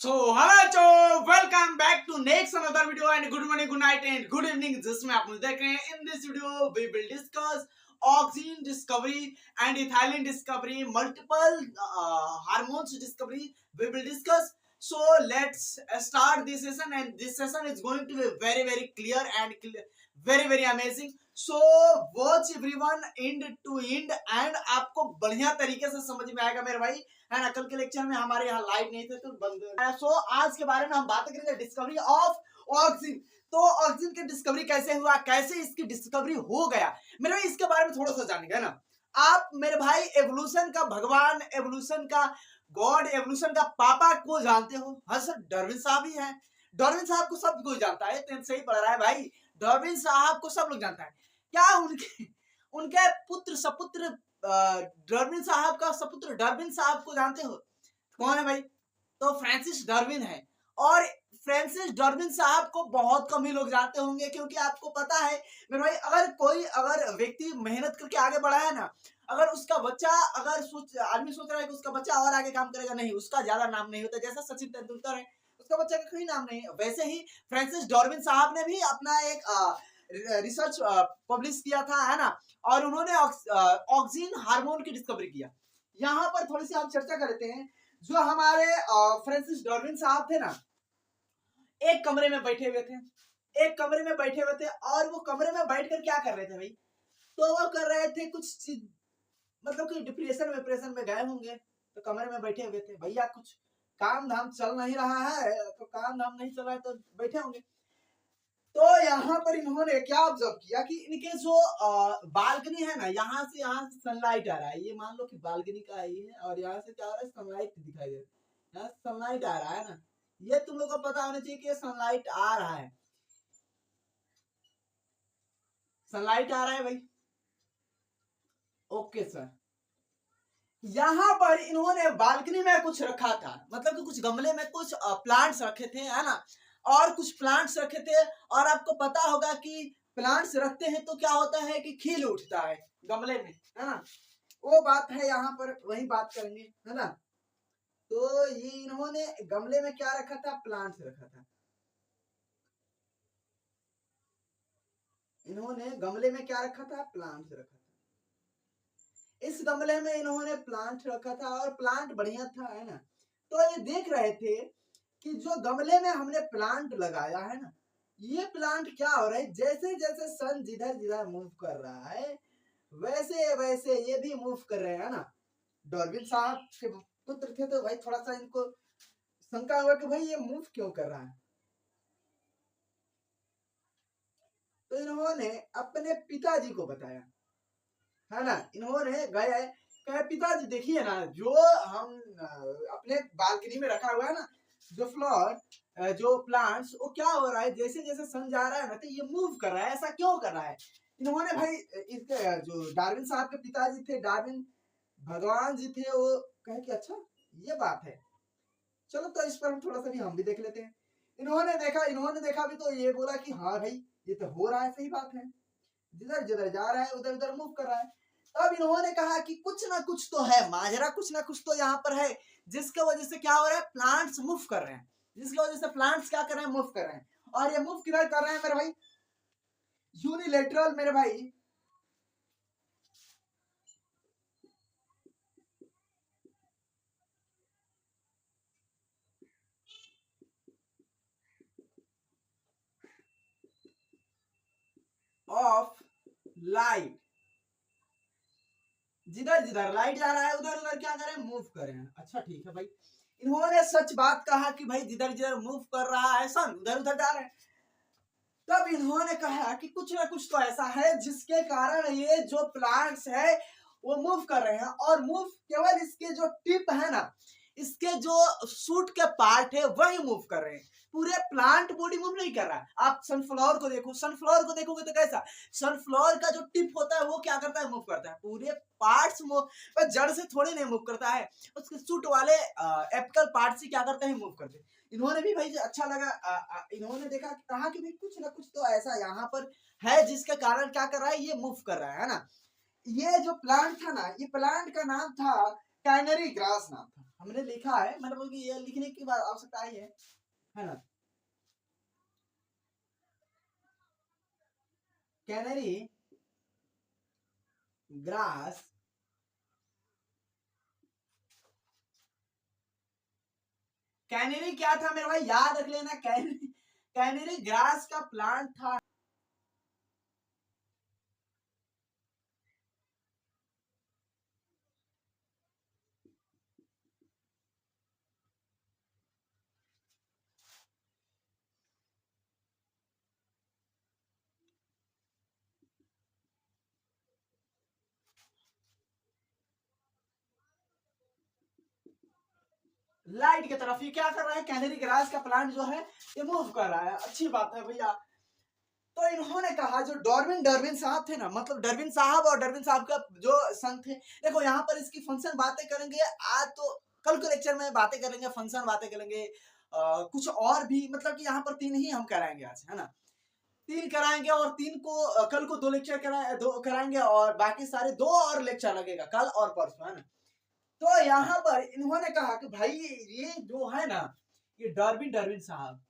So hello Joe, welcome back to next another video and good morning, good night and good evening जिसमें आप मुझे देख रहे हैं. In this video we will discuss oxygen discovery and ethylene discovery, multiple hormones discovery we will discuss. So let's start this session, and this session is going to be very clear and very amazing. So watch everyone end to end and आपको बढ़िया तरीके से समझ में आएगा मेरे भाई, है ना. कल के लेक्चर में हमारे यहाँ लाइव नहीं थे तो बंद. सो आज के बारे में हम बात करेंगे डिस्कवरी ऑफ ऑक्सीजन. तो ऑक्सीजन की डिस्कवरी कैसे हुआ, कैसे इसकी डिस्कवरी हो गया मेरे भाई, इसके बारे में थोड़ा सा जानेंगे ना आप मेरे भाई. एवोल्यूशन का भगवान, एवोल्यूशन का गॉड, एवोल्यूशन का पापा को जानते हो? हाँ सर, डार्विन साहब ही है. डार्विन साहब को सब कोई जानता है, तो सही पढ़ रहा है भाई. डार्विन साहब को सब लोग जानता है. क्या उनके उनके पुत्र सपुत्र डार्विन साहब का सपुत्र डार्विन साहब को जानते हो? कौन है भाई? तो फ्रांसिस डार्विन है. और फ्रांसिस डार्विन साहब को बहुत कम ही लोग जानते होंगे, क्योंकि आपको पता है मेरे भाई, अगर व्यक्ति मेहनत करके आगे बढ़ा है ना, अगर उसका बच्चा आदमी सोच रहा है कि उसका बच्चा और आगे काम करेगा, नहीं, उसका ज्यादा नाम नहीं होता. जैसा सचिन तेंदुलकर है, उसका बच्चा का कोई नाम नहीं है, वैसे ही फ्रांसिस डार्विन साहब ने भी अपना एक रिसर्च पब्लिश किया था, है ना. और उन्होंने ऑक्सीजन हार्मोन की डिस्कवरी किया. यहाँ पर थोड़ी सी हम चर्चा करते हैं. जो हमारे फ्रांसिस डार्विन साहब थे ना, एक कमरे में बैठे हुए थे. और वो कमरे में बैठकर क्या कर रहे थे भाई? तो वो कर रहे थे कुछ चीज, मतलब कि डिप्रेशन में गए होंगे, तो कमरे में बैठे हुए थे. भैया कुछ काम धाम चल नहीं रहा है, तो काम धाम नहीं चल रहा है तो बैठे होंगे. तो यहाँ पर इन्होंने क्या ऑब्जर्व किया कि इनके जो बालकनी है ना, यहाँ से सनलाइट आ रहा है. ये मान लो कि बालकनी का है ये, और यहाँ से क्या आ रहा है, सनलाइट दिखाई दे रहा है. यहाँ सनलाइट आ रहा है ना, ये तुम लोग को पता होना चाहिए कि सनलाइट आ रहा है. सनलाइट आ रहा है भाई. Okay sir. यहाँ पर इन्होंने बालकनी में कुछ रखा था, मतलब कि कुछ गमले में कुछ प्लांट्स रखे थे, है ना. और कुछ प्लांट्स रखे थे. और आपको पता होगा कि प्लांट्स रखते हैं तो क्या होता है कि खिल उठता है गमले में, है ना. वो बात है, यहाँ पर वही बात करेंगे, है ना. तो ये इन्होंने गमले में क्या रखा था? प्लांट्स रखा था. इन्होंने गमले में क्या रखा था? प्लांट्स रखा था. इस गमले में इन्होंने प्लांट रखा था और प्लांट बढ़िया था, है ना. तो ये देख रहे थे कि जो गमले में हमने प्लांट लगाया है ना, ये प्लांट क्या हो रहा है, जैसे जैसे सन जिधर मूव कर रहा है, वैसे वैसे ये भी मूव कर रहे हैं ना. डार्विन साहब के पुत्र थे, तो भाई थोड़ा सा इनको शंका हुआ कि भाई ये मूव क्यों कर रहा है. तो इन्होंने अपने पिताजी को बताया, है ना. इन्होंने गए, कहे पिताजी देखिए ना, जो हम अपने बालकनी में रखा हुआ है ना, जो फ्लावर, जो प्लांट्स, वो क्या हो रहा है, जैसे जैसे सन जा रहा है ना, तो ये मूव कर रहा है. ऐसा क्यों कर रहा है? इन्होंने भाई इसके जो डार्विन साहब के पिताजी थे, डार्विन भगवान जी थे, वो कहे कि अच्छा ये बात है, चलो तो इस पर हम थोड़ा सा भी हम भी देख लेते हैं. इन्होंने देखा भी, तो ये बोला कि हाँ भाई ये तो हो रहा है, सही बात है, जिधर जिधर जा रहा है उधर उधर मूव कर रहा है. तब इन्होंने कहा कि कुछ ना कुछ तो है माजरा, कुछ ना कुछ तो यहाँ पर है, जिसके वजह से क्या हो रहा है, प्लांट्स मूव कर रहे हैं. जिसकी वजह से प्लांट्स क्या कर रहे हैं, मूव कर रहे हैं. और ये मूव किधर कर रहे हैं मेरे भाई? यूनिलेटरल मेरे भाई. ऑफ लाइट, जिधर जिधर लाइट जा रहा है उधर उधर क्या करें, मूव करें. अच्छा ठीक है भाई. इन्होंने सच बात कहा कि भाई जिधर जिधर मूव कर रहा है सन, उधर उधर जा रहे हैं. तब इन्होंने कहा कि कुछ ना कुछ तो ऐसा है जिसके कारण ये जो प्लांट्स है वो मूव कर रहे हैं. और मूव केवल इसके जो टिप है ना, इसके जो सूट के पार्ट है वही मूव कर रहे हैं. पूरे प्लांट बॉडी मूव नहीं कर रहा है. आप सनफ्लावर को देखो, सनफ्लावर को देखोगे तो कैसा, सनफ्लावर का जो टिप होता है वो क्या करता है, मूव करता है. पूरे पार्ट्स मूव, पर जड़ से थोड़ी नहीं मूव करता है, उसके सूट वाले एपिकल पार्ट से क्या करते हैं, मूव करते हैं. इन्होंने भी भाई अच्छा लगा, इन्होंने देखा, कहा कि भाई कुछ ना कुछ तो ऐसा यहाँ पर है जिसके कारण क्या कर रहा है, ये मूव कर रहा है ना. ये जो प्लांट था ना, ये प्लांट का नाम था कैनरी ग्रास नाम था. हमने लिखा है, मतलब कि ये लिखने की बात आवश्यकता आई है ना। कैनरी ग्रास कैनरी क्या था मेरे भाई, याद रख लेना, कैनरी कैनरी ग्रास का प्लांट था। लाइट की तरफ ये क्या कर रहा है, कैनरी ग्रास का प्लांट जो है ये मूव कर रहा है, अच्छी बात है भैया। तो इन्होंने कहा, जो डार्विन डार्विन साहब थे ना, मतलब डार्विन साहब और डार्विन साहब का जो सन थे, देखो यहाँ पर इसकी फंक्शन बातें करेंगे आज, तो कल के लेक्चर में बातें करेंगे, फंक्शन बातें करेंगे, कुछ और भी, मतलब कि यहाँ पर 3 ही हम कराएंगे आज, है ना। 3 कराएंगे और 3 को कल को 2 लेक्चर दो कराएंगे, और बाकी सारे 2 और लेक्चर लगेगा कल और परसों, है ना। तो यहाँ पर इन्होंने कहा कि भाई ये जो है ना, ये डार्विन डार्विन साहब,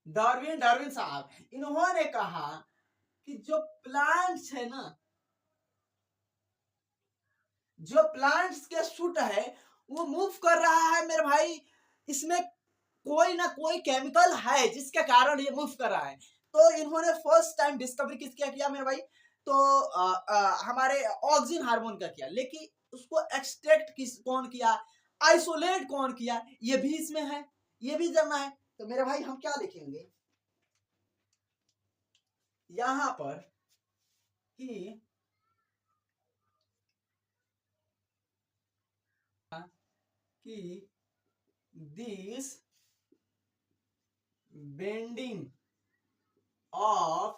डार्विन डार्विन साहब इन्होंने कहा कि जो प्लांट्स है ना, जो प्लांट्स के शूट है वो मूव कर रहा है मेरे भाई, इसमें कोई ना कोई केमिकल है जिसके कारण ये मूव कर रहा है। तो इन्होंने फर्स्ट टाइम डिस्कवरी किसका किया मेरे भाई, तो हमारे ऑक्सीजन हार्मोन का किया, लेकिन उसको एक्सट्रैक्ट कौन किया, आइसोलेट कौन किया, ये भी इसमें है, ये भी जानना है। तो मेरे भाई हम क्या लिखेंगे यहां पर कि this bending of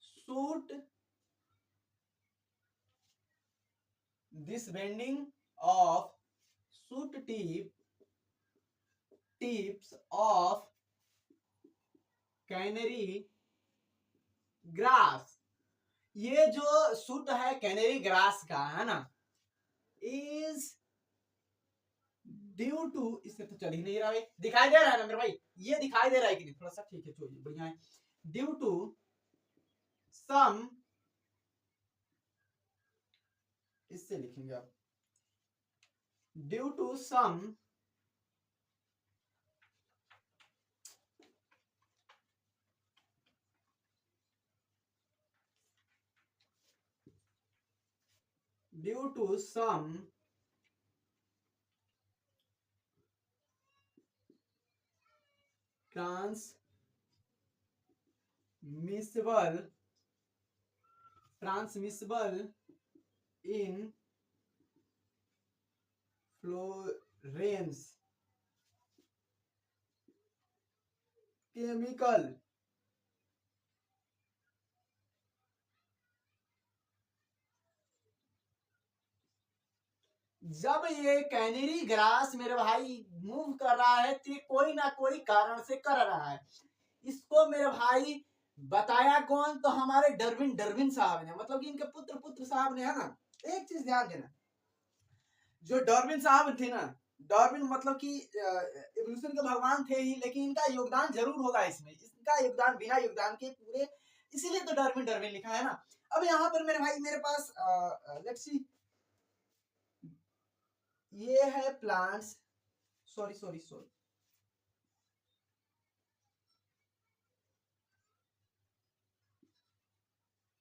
shoot this bending of shoot tips of canary grass, ये जो शूट है कैनरी ग्रास का, है ना, इज ड्यू टू, इससे तो चल ही नहीं रहा है, दिखाई दे रहा है ना मेरे भाई, ये दिखाई दे रहा है कि नहीं, थोड़ा सा ठीक है, चलिए बढ़िया है, ड्यू टू सम, इससे लिखेंगे आप, due to some due to some transmissible in Florence chemical जब ये कैनरी ग्रास मेरे भाई मूव कर रहा है तो कोई ना कोई कारण से कर रहा है, इसको मेरे भाई बताया कौन, तो हमारे डार्विन डार्विन साहब ने, मतलब कि इनके पुत्र पुत्र साहब ने, है ना। एक चीज ध्यान देना, जो डार्विन साहब थे ना, डार्विन मतलब कि एवोल्यूशन के भगवान थे ही, लेकिन इनका योगदान जरूर होगा इसमें, इसका योगदान बिना योगदान के पूरे, इसीलिए तो डार्विन डार्विन लिखा है ना। अब यहाँ पर मेरे भाई मेरे पास लेट्स सी, ये है plants, sorry sorry sorry,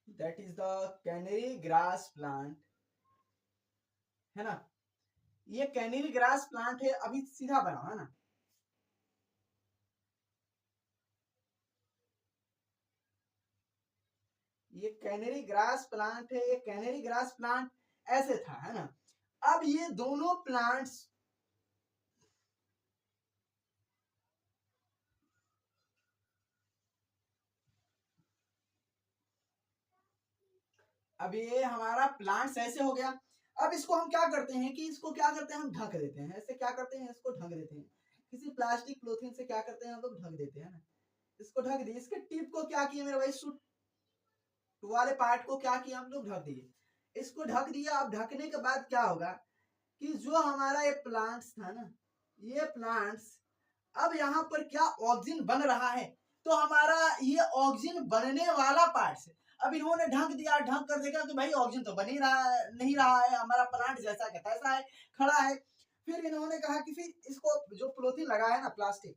that is the canary grass plant, है ना। ये कैनरी ग्रास प्लांट है, अभी सीधा बना है ना, ये कैनरी ग्रास प्लांट है, ये कैनरी ग्रास प्लांट ऐसे था, है ना। अब ये दोनों प्लांट्स, अब ये हमारा प्लांट्स ऐसे हो गया। अब इसको हम क्या करते हैं कि इसको क्या करते हैं, हम ढक देते हैं, ऐसे क्या करते हैं, इसको ढक देते हैं, किसी प्लास्टिक क्लोथिंग से क्या करते हैं हम लोग ढक देते हैं ना। इसको ढक दिए, इसके टिप को क्या किया मेरे भाई, सूट वाले पार्ट को क्या किया हम लोग, ढक दिए। इसको ढक दिया। अब ढकने के बाद क्या होगा कि जो हमारा ये प्लांट्स था ना, ये प्लांट्स अब यहाँ पर क्या ऑक्सीजन बन रहा है, तो हमारा ये ऑक्सीजन बनने वाला पार्ट है। अब इन्होंने ढक दिया, ढक कर देखा कि भाई ऑक्सीजन तो बन ही रहा है, नहीं रहा है, हमारा प्लांट जैसा का तैसा है, खड़ा है। फिर इन्होंने कहा कि फिर इसको जो पॉलीथीन लगाया ना, प्लास्टिक,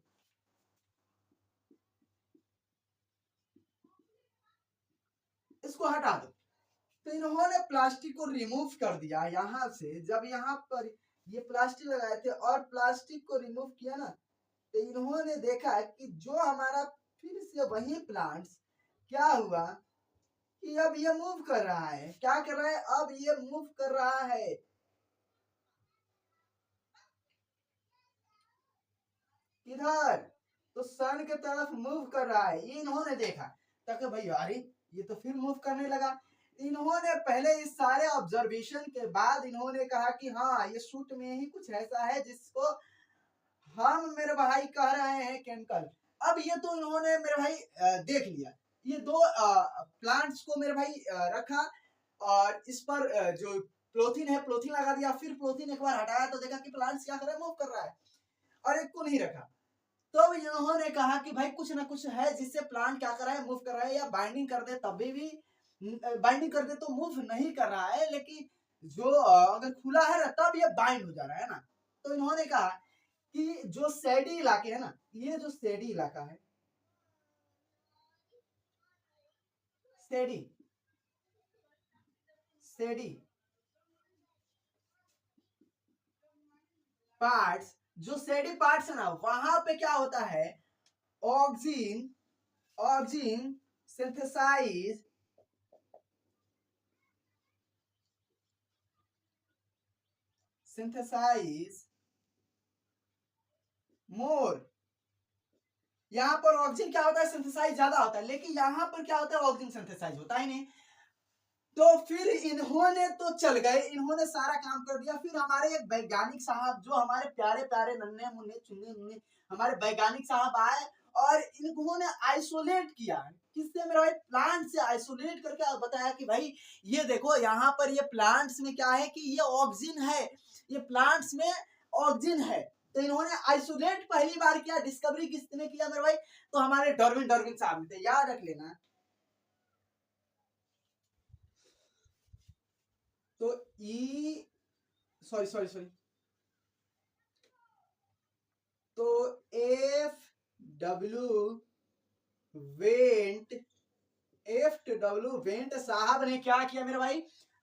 इसको हटा दो। तो इन्होंने प्लास्टिक को रिमूव कर दिया यहाँ से। जब यहाँ पर ये प्लास्टिक लगाए थे और प्लास्टिक को रिमूव किया ना, तो इन्होंने देखा कि जो हमारा फिर से वही प्लांट्स क्या हुआ कि अब ये मूव कर रहा है। क्या कर रहा है, अब ये मूव कर रहा है किधर, तो सन के तरफ मूव कर रहा है। ये इन्होंने देखा, ताकि भाई अरे ये तो फिर मूव करने लगा। इन्होंने पहले इस सारे ऑब्जर्वेशन के बाद इन्होंने कहा कि हाँ ये सूट में ही कुछ ऐसा है जिसको हम मेरे भाई कह रहे हैं केमिकल। अब ये तो इन्होंने मेरे भाई देख लिया। ये दो प्लांट्स को मेरे भाई रखा और इस पर जो प्लोथिन है, प्लोथिन लगा दिया। फिर प्लोथिन एक बार हटाया तो देखा कि प्लांट्स क्या कर रहा है, मूव कर रहा है। और एक को नहीं रखा, तो इन्होंने कहा कि भाई कुछ ना कुछ है जिससे प्लांट क्या कर रहा है, मूव कर रहा है। या बाइंडिंग कर दे तभी भी, बाइंडिंग कर दे तो मूव नहीं कर रहा है, लेकिन जो अगर खुला है ना तब ये बाइंड हो जा रहा है ना। तो इन्होंने कहा कि जो सैडी इलाके है ना, ये जो सैडी इलाका है, सैडी सैडी पार्ट्स, जो सैडी पार्ट्स है ना, वहां पे क्या होता है, ऑक्सीजन ऑक्सीजन सिंथेसाइज सिंथेसाइज मोर। यहाँ पर ऑक्सीजन क्या होता है, सिंथेसाइज ज्यादा होता है, लेकिन यहाँ पर क्या होता है, ऑक्सीजन सिंथेसाइज होता ही नहीं। तो फिर इन्होंने तो चल गए, इन्होंने सारा काम कर दिया। फिर हमारे एक वैज्ञानिक साहब, जो हमारे प्यारे प्यारे नन्हे मुन्ने चुन्ने मुन्ने हमारे वैज्ञानिक साहब आए और इन्होंने आइसोलेट किया। किससे मेरे भाई, प्लांट से आइसोलेट करके बताया कि भाई ये देखो यहाँ पर ये प्लांट्स में क्या है कि ये ऑक्सीजन है, ये प्लांट्स में ऑक्सीजन है। तो इन्होंने आइसोलेट पहली बार किया। डिस्कवरी किसने किया मेरे भाई, तो हमारे डार्विन डार्विन साहब ने थे, याद रख लेना। तो ई सॉरी सॉरी सॉरी तो एफ डब्ल्यू वेंट वेंट साहब ने क्या किया मेरे भाई,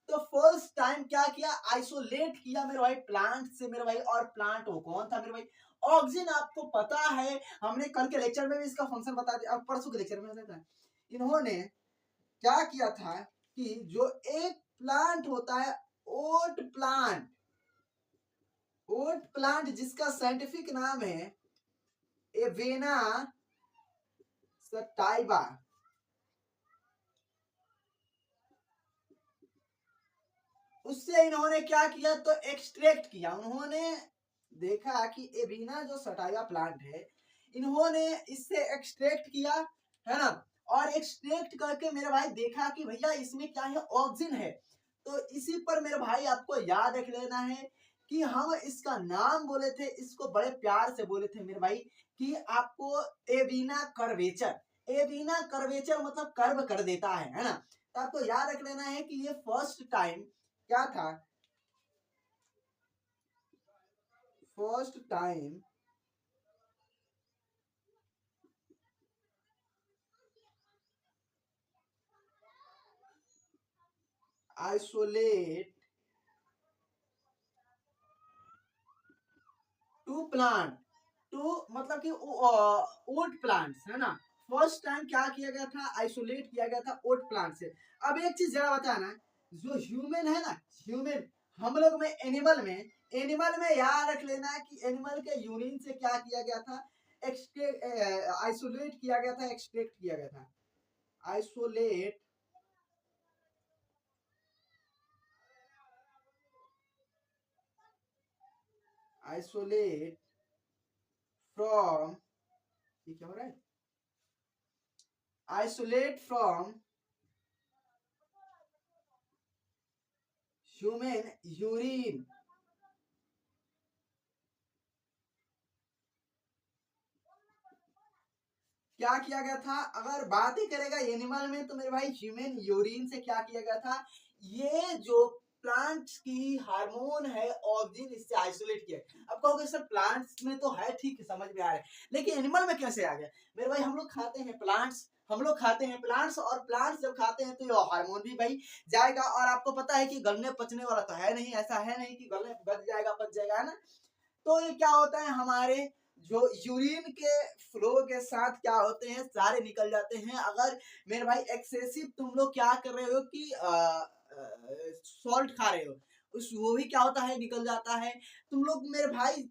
तो फर्स्ट टाइम क्या किया, आइसोलेट किया मेरे भाई प्लांट से मेरे भाई। और प्लांट वो कौन था मेरे भाई, ऑक्सीजन। आपको पता है, हमने कल के लेक्चर में भी इसका फंक्शन बता दिया, परसों के लेक्चर में बताया था। इन्होंने क्या किया था कि जो एक प्लांट होता है, ओट प्लांट, ओट प्लांट जिसका साइंटिफिक नाम है एवेना सटाइवा, उससे इन्होंने क्या किया, तो एक्सट्रैक्ट किया। उन्होंने देखा कि एविना जो सटाइवा प्लांट है, इन्होंने इससे एक्सट्रैक्ट किया, है ना। और एक्सट्रैक्ट करके मेरे भाई देखा कि भैया इसमें क्या है, ऑक्सीजन है। तो इसी पर मेरे भाई आपको याद रख लेना है कि हम इसका नाम बोले थे, इसको बड़े प्यार से बोले थे मेरे भाई कि आपको एविना कर्वेचर। एविना कर्वेचर मतलब कर्व कर देता है ना। तो आपको याद रख लेना है कि ये फर्स्ट टाइम क्या था, first time isolate to plant, to मतलब कि ओट प्लांट्स, है ना। फर्स्ट टाइम क्या किया गया था, आइसोलेट किया गया था ओट प्लांट से। अब एक चीज जरा बताना, जो ह्यूमन है ना, ह्यूमन, हम लोग में एनिमल में याद रख लेना है कि एनिमल के यूरिन से क्या किया गया था, आइसोलेट किया गया था, एक्सट्रैक्ट किया गया था। आइसोलेट आइसोलेट फ्रॉम, ये क्या हो रहा है, isolate from human urine। क्या किया गया था? अगर बात ही करेगा एनिमल में तो मेरे भाई ह्यूमन यूरिन से क्या किया गया था, ये जो प्लांट्स की हार्मोन है ऑक्सीजन, इससे आइसोलेट किया। अब कहोगे सर प्लांट्स में तो है, ठीक है समझ में आ रहा है, लेकिन एनिमल में कैसे आ गया? मेरे भाई हम लोग खाते हैं प्लांट्स, और प्लांट्स जब खाते हैं तो ये हार्मोन भी भाई जाएगा। और आपको पता है कि गलने पचने वाला तो है नहीं, ऐसा है नहीं कि गलने गल जाएगा पच जाएगा, है ना। तो ये क्या होता है, हमारे जो यूरिन के फ्लो के साथ क्या होते हैं, सारे निकल जाते हैं। अगर मेरे भाई एक्सेसिव तुम लोग क्या कर रहे हो कि सॉल्ट खा रहे हो, उस वो भी क्या होता है, निकल जाता है। तुम लोग मेरे भाई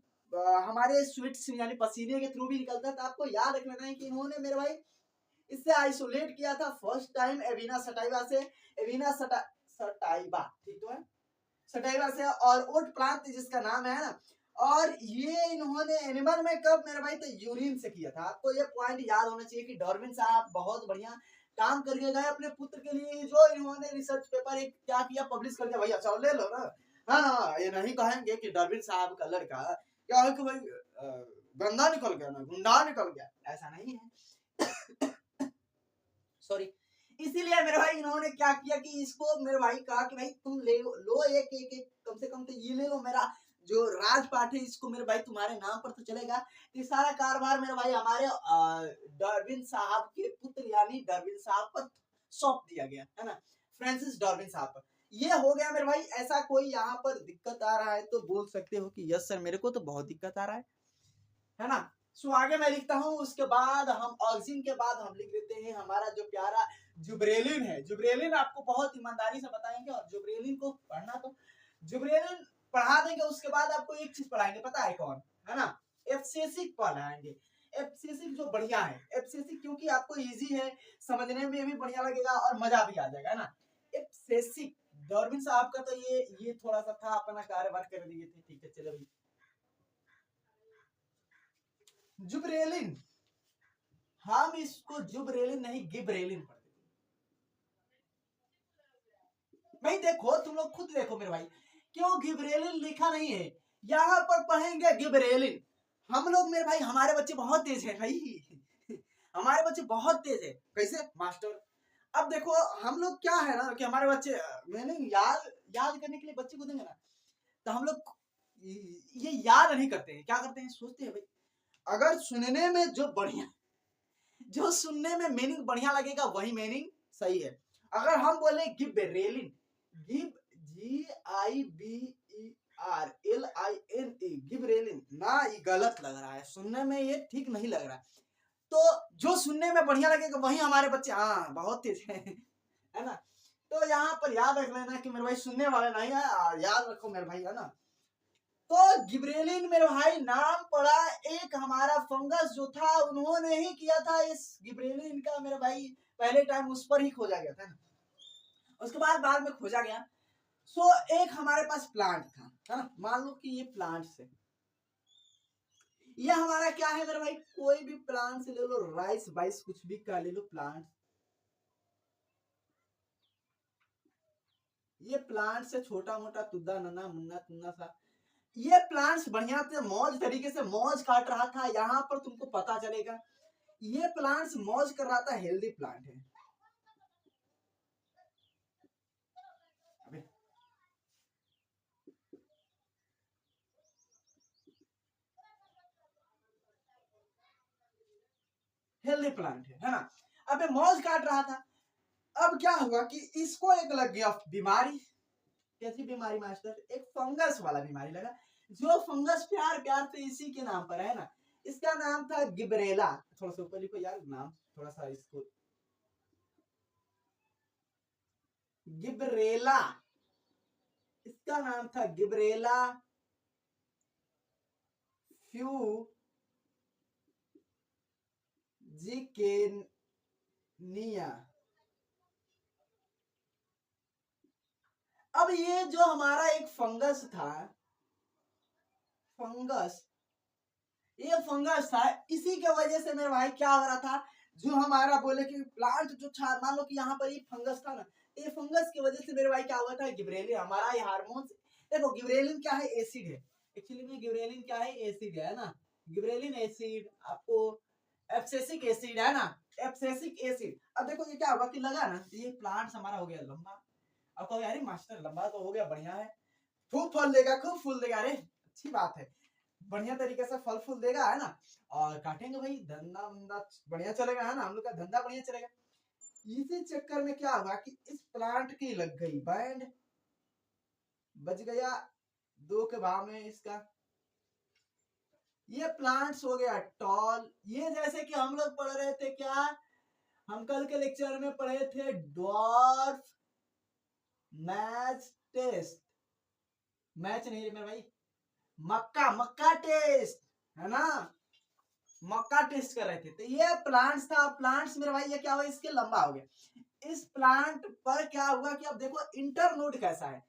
हमारे स्वीट्स यानी पसीने के थ्रू भी निकलता है। तो आपको याद रख लेना है कि इन्होंने मेरे भाई इससे आइसोलेट किया था फर्स्ट टाइम एविना सटाइवा से। एविना सटाइवा, ठीक तो है, सटाइवा से। और ओट प्लांट जिसका नाम है ना, और ये इन्होंने एनिमल में कब मेरे भाई, तो यूरिन से किया था। आपको ये पॉइंट याद होना चाहिए कि डार्विन साहब बहुत बढ़िया काम करके गए अपने पुत्र के लिए, जो इन्होंने रिसर्च पेपर एक क्या किया, पब्लिश कर दिया। भैया चलो ले लो ना, हाँ ना, ये नहीं कहेंगे कि डार्विन साहब का लड़का क्या है कि भाई गंदा निकल गया ना, गुंडा निकल गया, ऐसा नहीं है। सॉरी। इसीलिए मेरे भाई इन्होंने क्या किया कि इसको मेरे भाई कहा कि भाई तुम ले लो एक एक एक कम से कम तो ये ले लो, मेरा जो राजपाट है इसको मेरे भाई तुम्हारे नाम पर तो चलेगा। ये सारा कारोबार मेरे भाई हमारे डार्विन साहब के पुत्र यानी डार्विन साहब पर सौंप दिया गया, है ना, फ्रांसिस डार्विन साहब पर। ये हो गया मेरे भाई। ऐसा कोई यहाँ पर दिक्कत आ रहा है तो बोल सकते हो कि यस सर मेरे को तो बहुत दिक्कत आ रहा है ना। सो आगे मैं लिखता हूँ, उसके बाद हम ऑक्सीजन के बाद हम लिख देते हैं हमारा जो प्यारा जुब्रेलिन है। जुब्रेलिन आपको बहुत ईमानदारी से बताएंगे, और जुब्रेलिन को पढ़ना तो जुब्रेलिन पढ़ा देंगे। उसके बाद आपको एक चीज पढ़ाएंगे, पता है कौन, है ना, एब्सेसिक पढ़ाएंगे। एब्सेसिक जो बढ़िया है, एब्सेसिक क्योंकि आपको इजी है, समझने में भी बढ़िया लगेगा और मजा भी आ जाएगा, है ना। एब्सेसिक डार्विन साहब का तो ये थोड़ा सा था, अपना कार्यभार कर दिए थे, ठीक है चलो भाई। जुब्रेलिन, हम इसको जुब्रेलिन नहीं गिबरेलिन पढ़ते भाई। देखो तुम लोग खुद देखो मेरे भाई, क्यों गिबरेलिन लिखा नहीं है, यहाँ पर पढ़ेंगे गिबरेलिन। हम लोग मेरे भाई हमारे बच्चे बहुत तेज है भाई। हमारे बच्चे बहुत तेज है। कैसे मास्टर? अब देखो हम लोग क्या है ना कि हमारे बच्चे मैंने याद याद करने के लिए बच्चे को देंगे ना, तो हम लोग ये याद नहीं करते हैं, क्या करते हैं, सोचते हैं भाई अगर सुनने में जो बढ़िया, जो सुनने में मीनिंग बढ़िया लगेगा वही मीनिंग सही है। अगर हम बोले गिबरेलिन, गिब GIBERLINE, गिबरेलिन ना, ये गलत लग रहा है सुनने में, ये ठीक नहीं लग रहा है। तो जो सुनने में बढ़िया लगेगा वही हमारे बच्चे हाँ बहुत तेज है ना। तो यहाँ पर याद रख लेना कि मेरे भाई सुनने वाले नहीं है, याद रखो मेरे भाई, है ना। तो गिबरेलिन मेरे भाई नाम पड़ा एक हमारा फंगस जो था, उन्होंने ही किया था इस गिबरेलिन का मेरे भाई, पहले टाइम उस पर ही खोजा गया था ना, उसके बाद में खोजा गया। सो एक हमारे पास प्लांट था, है ना, मान लो कि ये प्लांट से, ये हमारा क्या है मेरे भाई, कोई भी प्लांट से ले लो, राइस वाइस कुछ भी का ले लो प्लांट, ये प्लांट से छोटा मोटा तुद्दा नन्ना मुन्ना तुन्ना सा, ये प्लांट्स बढ़िया से मौज तरीके से मौज काट रहा था। यहाँ पर तुमको पता चलेगा ये प्लांट्स मौज कर रहा था, हेल्दी प्लांट है। हेल्दी प्लांट है ना। अब मौज काट रहा था। अब क्या हुआ कि इसको एक लग गया बीमारी। कैसी बीमारी मास्टर? एक फंगस वाला बीमारी लगा, जो फंगस प्यार प्यार से इसी के नाम पर है ना, इसका नाम था गिबरेला। थोड़ा सा ऊपर लिखो यार नाम, थोड़ा सा इसको, गिबरेला, इसका नाम था गिबरेला फ्यूजिकेनिया। अब ये जो हमारा एक फंगस था, फंगस, ये फंगस था, इसी के वजह से मेरे भाई क्या हो रहा था, जो हमारा बोले कि प्लांट जो था, मान लो कि यहाँ पर ये फंगस था ना, ये फंगस की वजह से मेरे भाई क्या हुआ था, गिबरेलिन हमारा ये हार्मोन। देखो गिबरेलिन क्या है, एसिड है एक्चुअली में। गिबरेलिन क्या है, एसिड है ना। गिबरेलिन एसिड आपको एब्सिसिक एसिड है ना, एब्सिसिक एसिड। अब देखो ये क्या हुआ कि लगा ना, ये प्लांट हमारा हो गया लंबा। अब कहो यार मास्टर लंबा तो हो गया, बढ़िया है, खूब फल देगा, खूब फूल देगा, अरे अच्छी बात है, बढ़िया तरीके से फल फूल देगा है ना, और काटेंगे भाई, धंधा वंधा बढ़िया चलेगा है ना, हम लोग का धंधा बढ़िया चलेगा। इसी चक्कर में क्या हुआ कि इस प्लांट की लग गई बैंड, बच गया 2 के भाव में इसका। ये प्लांट्स हो गया टॉल। ये जैसे कि हम लोग पढ़ रहे थे क्या, हम कल के लेक्चर में पढ़े थे ड्वार्फ मैच टेस्ट, मैच नहीं मेरे भाई, मक्का, मक्का टेस्ट है ना, मक्का टेस्ट कर रहे थे। तो ये प्लांट्स था, प्लांट्स मेरे भाई ये क्या हुआ, इसके लंबा हो गया। इस प्लांट पर क्या हुआ कि अब देखो इंटरनोड कैसा है,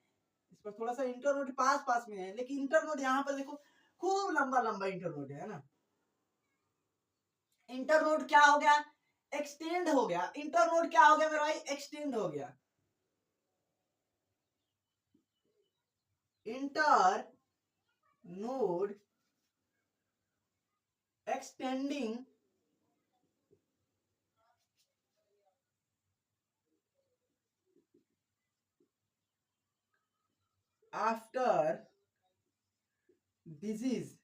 इस पर थोड़ा सा इंटरनोड पास पास में है, लेकिन इंटरनोड यहाँ पर देखो खूब लंबा लंबा इंटरनोड है ना। इंटरनोड क्या हो गया, एक्सटेंड हो गया। इंटरनोड क्या हो गया मेरे भाई, एक्सटेंड हो गया। Internode extending after disease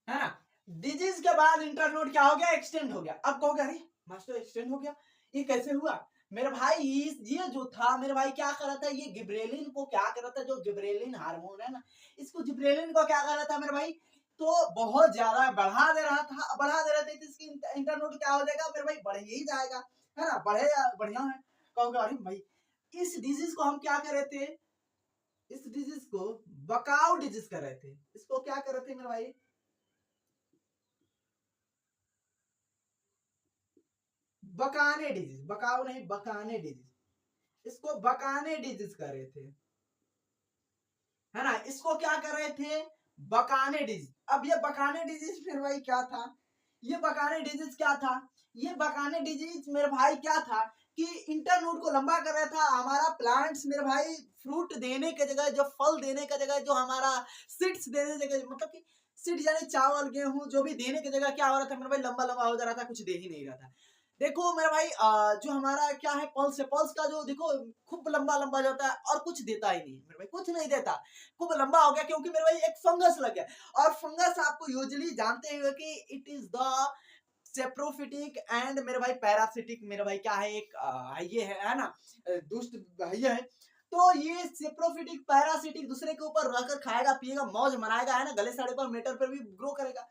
है ना। डिजीज के बाद इंटरनोड क्या हो गया, एक्सटेंड हो गया। अब कहोगे अरे मास्टर एक्सटेंड हो गया, ये कैसे हुआ मेरे भाई। ये जो था मेरे भाई क्या कर रहा था, ये गिबरेलिन को क्या कर रहा था, जो गिबरेलिन हार्मोन है ना, इसको गिबरेलिन को क्या कर रहा था मेरे भाई, तो बहुत ज्यादा बढ़ा दे रहा था, बढ़ा दे रहा था, तो इसकी इंटरनोड क्या हो जाएगा मेरे भाई, बढ़ ही जाएगा है ना, बढ़े बढ़िया है। कहोगे अरे भाई इस डिजीज को हम क्या कर रहे थे, इस डिजीज को बकाउ डिजीज कर रहे थे। इसको क्या कर रहे थे मेरे भाई, बकाने डिजीज, बकाओ नहीं बकाने डिजीज, इसको बकाने डिजीज कर रहे थे है ना। इसको क्या कर रहे थे, बकाने डिजीज। अब ये बकाने डिजीज फिर भाई क्या था, ये बकाने डिजीज क्या था, ये बकाने डिजीज मेरे भाई क्या था कि इंटरनोड को लंबा कर रहा था हमारा प्लांट्स मेरे भाई। फ्रूट देने के जगह, जो फल देने का जगह, जो हमारा सीड्स देने की जगह, मतलब कि सीड्स यानी चावल गेहूं जो भी देने की जगह क्या हो रहा था मेरे भाई, लंबा लंबा हो जा रहा था, कुछ दे ही नहीं रहा था। देखो मेरा भाई जो हमारा क्या है पल्स है, पल्स का जो देखो खूब लंबा लंबा जाता है और कुछ देता ही नहीं मेरे भाई, कुछ नहीं देता, खूब लंबा हो गया, क्योंकि मेरे भाई एक फंगस लग गया। और फंगस आपको यूजुअली जानते हुए कि it is the saprophytic and मेरे भाई पैरासिटिक, मेरे भाई क्या है, एक ये है ना, दुष्ट ये है। तो ये सेप्रोफिटिक पैरासिटिक दूसरे के ऊपर रहकर खाएगा पिएगा मौज मनाएगा है ना, गले साड़े पर मेटर पर भी ग्रो करेगा।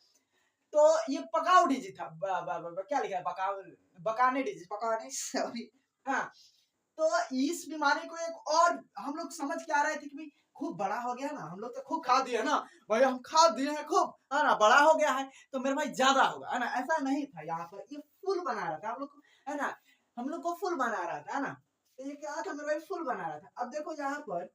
तो ये पकाऊ डिजी था, क्या लिखा है, पकाऊ, बकाने डिजी, पकाने सॉरी। हाँ, तो इस बीमारी को एक और हम लोग समझ के आ रहे थे कि भाई खूब बड़ा हो गया ना, हम लोग तो खूब खा दिए ना भाई, हम खा दिए हैं खूब है ना, बड़ा हो गया है तो मेरे भाई ज्यादा होगा है ना, ऐसा नहीं था। यहाँ पर ये फुल बना रहा था हम लोग को है ना, हम लोग को फुल बना रहा था है ना। तो ये क्या था मेरे भाई, फुल बना रहा था। अब देखो यहाँ पर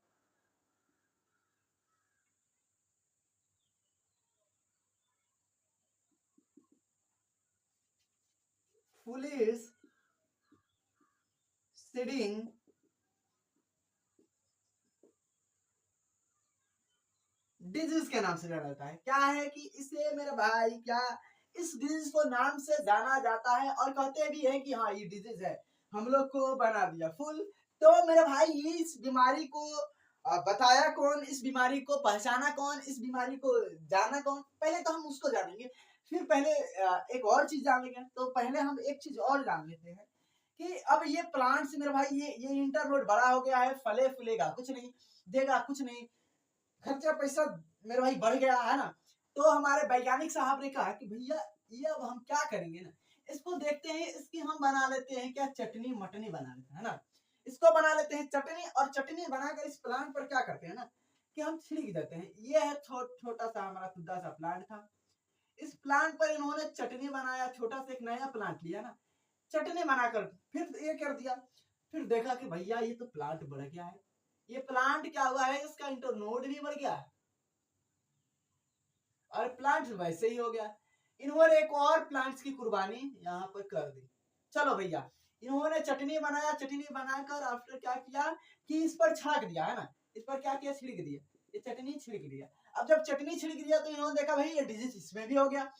फुल इज सीडिंग डिजीज के नाम से जाना जाता है। क्या है कि इसे मेरे भाई क्या, इस डिजीज को नाम से जाना जाता है और कहते भी है कि हाँ ये डिजीज है, हम लोग को बना दिया फुल। तो मेरे भाई ये इस बीमारी को बताया कौन, इस बीमारी को पहचाना कौन, इस बीमारी को जाना कौन, पहले तो हम उसको जानेंगे, फिर पहले एक और चीज जान लेंगे। तो पहले हम एक चीज और जान लेते हैं कि अब ये प्लांट्स मेरे भाई, ये इंटरनोड बड़ा हो गया है, फले फूलेगा कुछ नहीं, देगा कुछ नहीं, खर्चा पैसा मेरे भाई बढ़ गया है ना। तो हमारे वैज्ञानिक साहब ने कहा कि भैया ये अब हम क्या करेंगे ना, इसको देखते हैं, इसकी हम बना लेते हैं क्या, चटनी मटनी बना लेते हैं ना, इसको बना लेते हैं चटनी। और चटनी बनाकर इस प्लांट पर क्या करते हैं ना कि हम छिड़क देते हैं। ये है छोटा सा हमारा खुदा सा प्लांट था, इस प्लांट पर इन्होंने चटनी बनाया, छोटा सा एक नया प्लांट लिया ना, चटनी बनाकर फिर ये कर दिया। फिर देखा कि भैया ये तो प्लांट बढ़ गया है, ये प्लांट क्या हुआ है, इसका इंटरनोड भी बढ़ गया है और प्लांट वैसे ही हो गया। इन्होंने एक और प्लांट्स की कुर्बानी यहाँ पर कर दी। चलो भैया, इन्होंने चटनी बनाया, चटनी बनाकर आफ्टर क्या किया कि इस पर छाक दिया, है ना, इस पर क्या किया, छिड़क दिया, ये चटनी छिड़क दिया। अब जब चटनी छिड़क दिया तो इन्होंने देखा भाई ये डिजीज इसमें भी हो गया,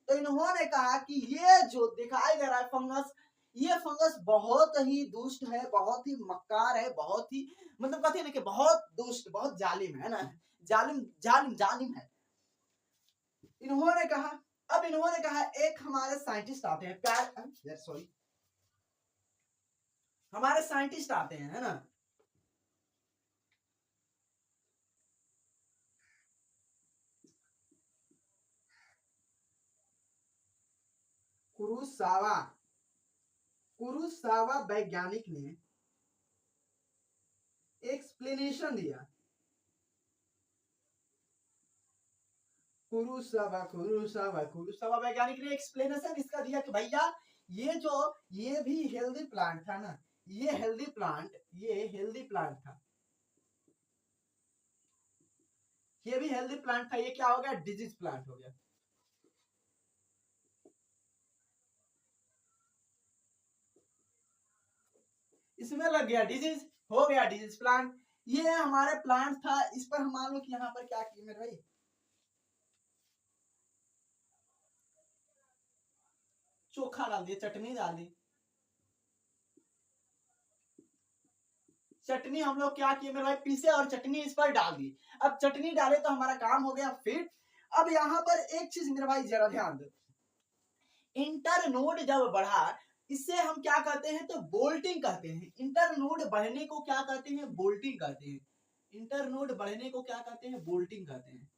तो इन्होंने कहा कि ये जो दिखाई दे रहा है फंगस, ये फंगस बहुत ही दुष्ट है, बहुत ही मक्कार है, बहुत ही मतलब कहते हैं ना कि बहुत दुष्ट, बहुत जालिम है ना, जालिम जालिम जालिम है। इन्होंने कहा, अब इन्होंने कहा एक हमारे साइंटिस्ट आते हैं, प्यार सॉरी, हमारे साइंटिस्ट आते हैं, है ना, कुरुसावा, कुरुसावा वैज्ञानिक ने एक्सप्लेनेशन दिया। कुरुसावा वैज्ञानिक ने एक्सप्लेनेशन इसका दिया कि भैया ये भी हेल्दी प्लांट था ना, ये हेल्दी प्लांट, ये हेल्दी प्लांट था, ये भी हेल्दी प्लांट था, ये क्या हो गया, डिजीज प्लांट हो गया। इसमें लग गया डिजीज, हो गया डिजीज प्लांट। ये हमारे प्लांट था, इस पर हम मान लो कि यहाँ पर क्या किए मेरे भाई, चोखा डाल दिया, चटनी डाल दी, चटनी हम लोग क्या किए मेरे भाई, पीसे और चटनी इस पर डाल दी। अब चटनी डाले तो हमारा काम हो गया फिट। अब यहाँ पर एक चीज मेरे भाई जरा ध्यान दो, इंटरनोड जब बढ़ा, इससे हम क्या कहते हैं, तो बोल्टिंग कहते हैं। इंटरनोड बढ़ने को क्या कहते हैं, बोल्टिंग कहते हैं। इंटरनोड बढ़ने को क्या कहते हैं, बोल्टिंग कहते हैं,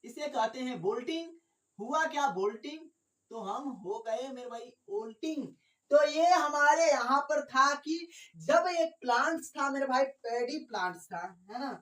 इसे कहते हैं बोल्टिंग। हुआ क्या, बोल्टिंग, तो हम हो गए मेरे भाई ओल्टिंग। तो ये हमारे यहाँ पर था कि जब एक प्लांट्स था मेरे भाई, पैडी प्लांट्स था, है ना,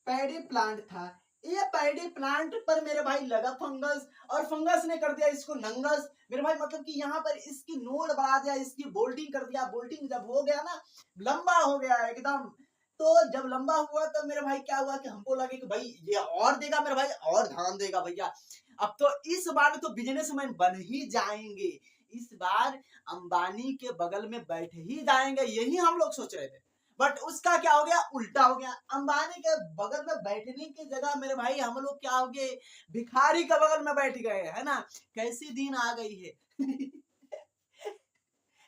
पैडी प्लांट था, ये पैडी प्लांट पर मेरे भाई लगा फंगस, और फंगस ने कर दिया इसको नंगस मेरे भाई, मतलब कि यहाँ पर इसकी नोड बढ़ा दिया, इसकी बोल्टिंग कर दिया। बोल्टिंग जब हो गया ना, लंबा हो गया एकदम, तो जब लंबा हुआ तो मेरे भाई क्या हुआ कि हमको लगे कि भाई ये और देगा मेरे भाई, और धान देगा भैया, अब तो इस बार तो बिजनेसमैन बन ही जाएंगे, इस बार अंबानी के बगल में बैठ ही जाएंगे, यही हम लोग सोच रहे थे। बट उसका क्या हो गया, उल्टा हो गया। अंबानी के बगल में बैठने की जगह मेरे भाई हम लोग क्या हो गए, भिखारी के बगल में बैठ गए, है ना। कैसी दिन आ गई है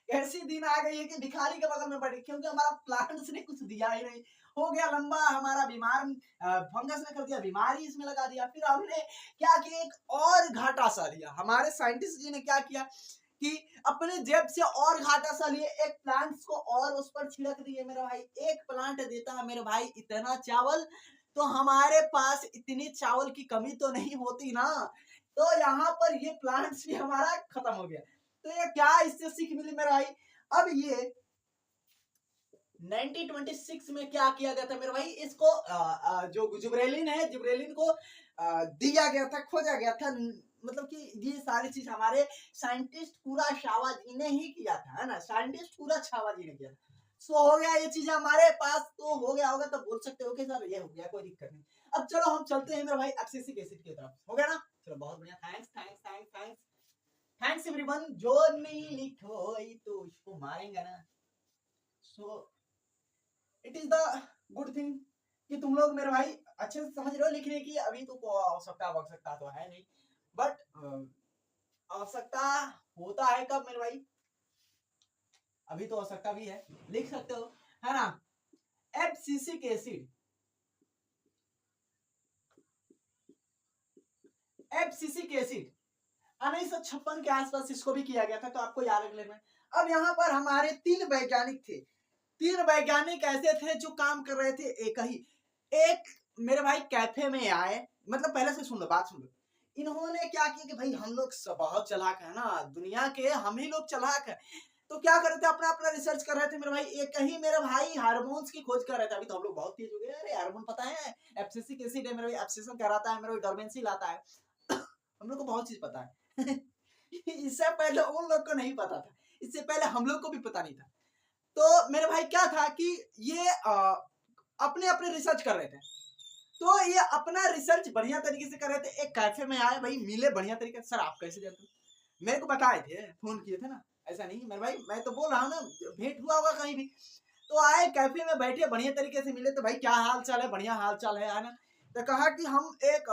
कैसी दिन आ गई है कि भिखारी के बगल में बैठे, क्योंकि हमारा प्लांट्स ने कुछ दिया ही नहीं, हो गया लंबा हमारा, बीमार फंगस ने कर दिया, बीमारी इसमें लगा दिया। फिर हमने क्या किया, एक और घाटा सा दिया, हमारे साइंटिस्ट जी ने क्या किया कि अपने जेब से और घाटा सा लिए, एक प्लांट्स को और उस पर छिड़क दिए मेरे भाई। एक प्लांट देता है मेरे भाई इतना चावल, तो हमारे पास इतनी चावल की कमी तो नहीं होती ना, तो यहाँ पर ये प्लांट्स भी हमारा खत्म हो गया। तो ये क्या इससे सीख मिली मेरे भाई, अब ये 1926 में क्या किया गया था मेरे भाई, इसको जो जिब्रेलिन है, जिब्रेलिन को दिया गया था, खोजा गया था, मतलब कि ये सारी चीज हमारे साइंटिस्ट पूरा शावा जी ने ही किया था, है ना, साइंटिस्ट पूरा शावा जी ने किया था। सो हो गया ये चीज हमारे पास, तो हो गया होगा तो बोल सकते हो कि सर ये हो गया, कोई दिक्कत नहीं। अब चलो हम चलते हैं मेरे भाई एब्सिसिक एसिड की तरफ, हो गया ना, चलो बहुत बढ़िया, thanks thanks thanks thanks thanks everyone. जो नहीं लिखो तो उसको मारेंगे ना। So it is the good thing कि तुम लोग मेरे भाई अच्छे से समझ रहे हो लिखने की। अभी तो आवश्यकता तो है नहीं, बट आवश्यकता होता है कब मेरे भाई, अभी तो आवश्यकता भी है, लिख सकते हो, है ना। एब्सिसिक एसिड, एब्सिसिक एसिड 1956 के आसपास इसको भी किया गया था, तो आपको याद रख लेना। अब यहाँ पर हमारे 3 वैज्ञानिक थे, 3 वैज्ञानिक ऐसे थे जो काम कर रहे थे एक ही, एक मेरे भाई कैफे में आए, मतलब पहले से सुन लो, बात सुन लो। इन्होंने क्या किया कि भाई हम लोग बहुत चालाक है ना, दुनिया के हम ही लोग चालाक है, तो क्या कर रहे थे, अपना अपना रिसर्च कर रहे थे मेरे भाई। एक ही मेरे भाई हार्मोन्स की खोज कर रहे थे, अभी तो हम लोग बहुत तेज हो गए, अरे हार्मोन पता है, एब्सिसिक एसिड है मेरे भाई, एब्सिशन कराता है मेरे भाई, डोरमेंसी लाता है हम लोग को बहुत चीज पता है इससे पहले उन लोग को नहीं पता था, इससे पहले हम लोग को भी पता नहीं था। तो मेरे भाई क्या था कि ये अपने अपने रिसर्च कर रहे थे, तो ये अपना रिसर्च बढ़िया तरीके से कर रहे थे। एक कैफे में आए भाई, मिले बढ़िया तरीके से। सर आप कैसे जानते हो? मेरे को बताए थे, फोन किए थे ना, ऐसा नहीं मेरे भाई, मैं तो बोल रहा हूँ ना, भेंट हुआ होगा कहीं भी। तो आए कैफे में बैठे, बढ़िया तरीके से मिले, तो भाई क्या हाल चाल है? बढ़िया हाल चाल है ना। तो कहा कि हम एक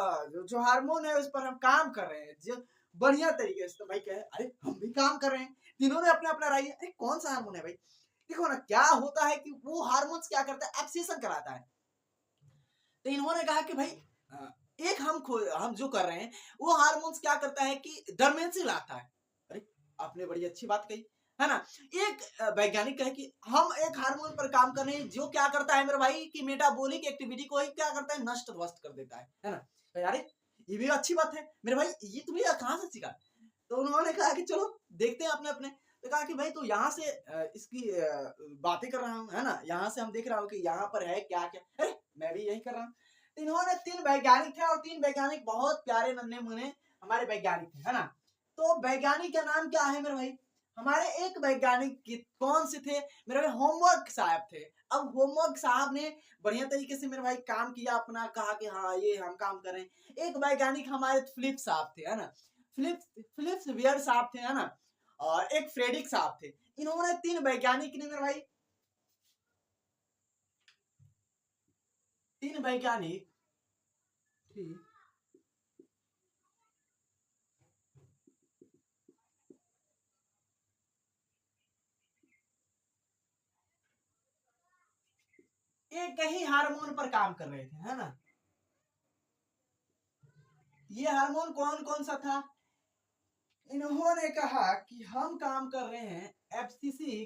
जो हार्मोन है उस पर हम काम कर रहे हैं जो बढ़िया तरीके से। तो भाई कहे अरे हम भी काम कर रहे हैं। तीनों ने अपना अपना राय। अरे कौन सा हार्मोन है भाई? देखो ना क्या होता है कि वो हार्मोन्स क्या करता है, एक्सेशन कराता है। तो इन्होंने कहा कि भाई एक हम जो कर रहे हैं वो हार्मोन्स क्या करता है कि डोर्मेंसी लाता है। अरे आपने बड़ी अच्छी बात कही है ना। एक वैज्ञानिक कहे कि हम एक हार्मोन पर काम कर रहे हैं जो क्या करता है मेरे भाई कि मेटाबॉलिक एक्टिविटी को ही क्या करता है, नष्ट ध्वस्त कर देता है ना। तो यार ये भी अच्छी बात है मेरे भाई, ये तुम्हें कहाँ से सीखा? तो उन्होंने कहा कि चलो देखते हैं अपने अपने। तो कहा कि भाई तो यहाँ से इसकी बातें कर रहा हूँ है ना, यहाँ से हम देख रहा हूँ कि यहाँ पर है क्या क्या। अरे मैं भी यही कर रहा हूँ। तो इन्होंने 3 वैज्ञानिक थे और 3 वैज्ञानिक बहुत प्यारे नन्हे मुन्ने हमारे वैज्ञानिक थे है ना। तो वैज्ञानिक का नाम क्या है मेरे भाई? हमारे एक वैज्ञानिक कौन से थे मेरे भाई? होमवर्क साहब थे। अब होमवर्क साहब ने बढ़िया तरीके से मेरे भाई काम किया अपना, कहा कि हाँ ये हम काम कर रहे हैं। एक वैज्ञानिक हमारे फिलिप साहब थे है ना, फिलिप्स वियर साहब थे है ना, और एक फ्रेडिक साहब थे। इन्होंने 3 वैज्ञानिक ने मेरे भाई, 3 वैज्ञानिक थी। एक ही हार्मोन पर काम कर रहे थे है ना। ये हार्मोन कौन कौन सा था? इन्होंने कहा कि हम काम कर रहे हैं एफसीसी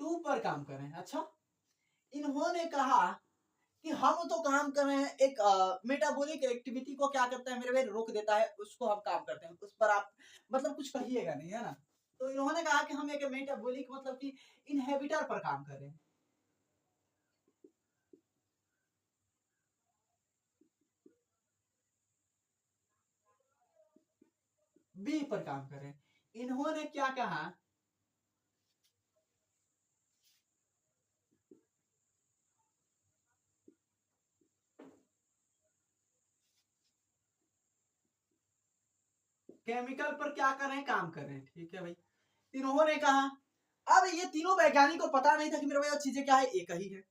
2 पर काम कर रहे हैं। अच्छा, इन्होंने कहा कि हम तो काम कर रहे हैं एक मेटाबॉलिक एक्टिविटी को क्या करता है मेरे भाई, रोक देता है, उसको हम काम करते हैं, उस पर आप मतलब कुछ कहिएगा नहीं है ना। तो इन्होंने कहा कि हम एक मेटाबॉलिक मतलब कि इनहेबिटर पर काम कर रहे हैं, बी पर काम कर रहे हैं। इन्होंने क्या कहा? केमिकल पर क्या कर रहे हैं, काम कर रहे हैं। ठीक है भाई, इन्होंने कहा। अब ये तीनों वैज्ञानिक को पता नहीं था कि मेरे भाई चीजें क्या है, एक ही है।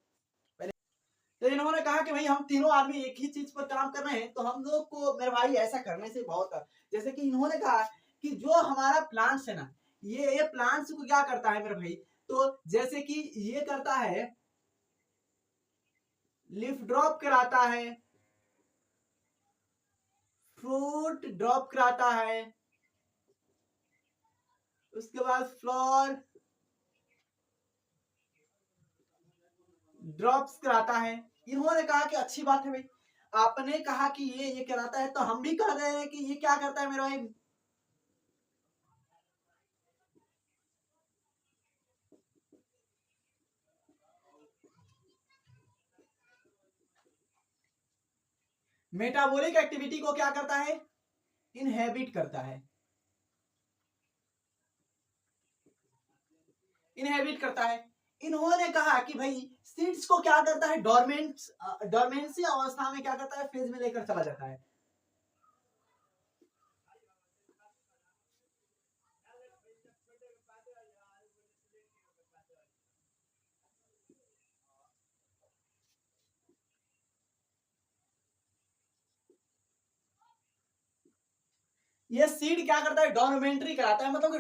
तो इन्होंने कहा कि भाई हम तीनों आदमी एक ही चीज पर काम कर रहे हैं, तो हम लोग को मेरे भाई ऐसा करने से बहुत, जैसे कि इन्होंने कहा कि जो हमारा प्लांट्स है ना, ये प्लांट्स को क्या करता है मेरे भाई, तो जैसे कि ये करता है लीफ ड्रॉप कराता है, फ्रूट ड्रॉप कराता है, उसके बाद फ्लावर ड्रॉप्स कराता है। इन्होंने कहा कि अच्छी बात है भाई, आपने कहा कि ये कराता है, तो हम भी कह रहे हैं कि ये क्या करता है मेरा भाई, मेटाबॉलिक एक्टिविटी को क्या करता है, इनहेबिट करता है, इनहेबिट करता है। इन्होंने कहा कि भाई सीड्स को क्या करता है, डोरमेंसी अवस्था में क्या करता है, फेज में लेकर चला जाता है। ये सीड क्या करता है, डोरमेंट्री कराता है, मतलब कि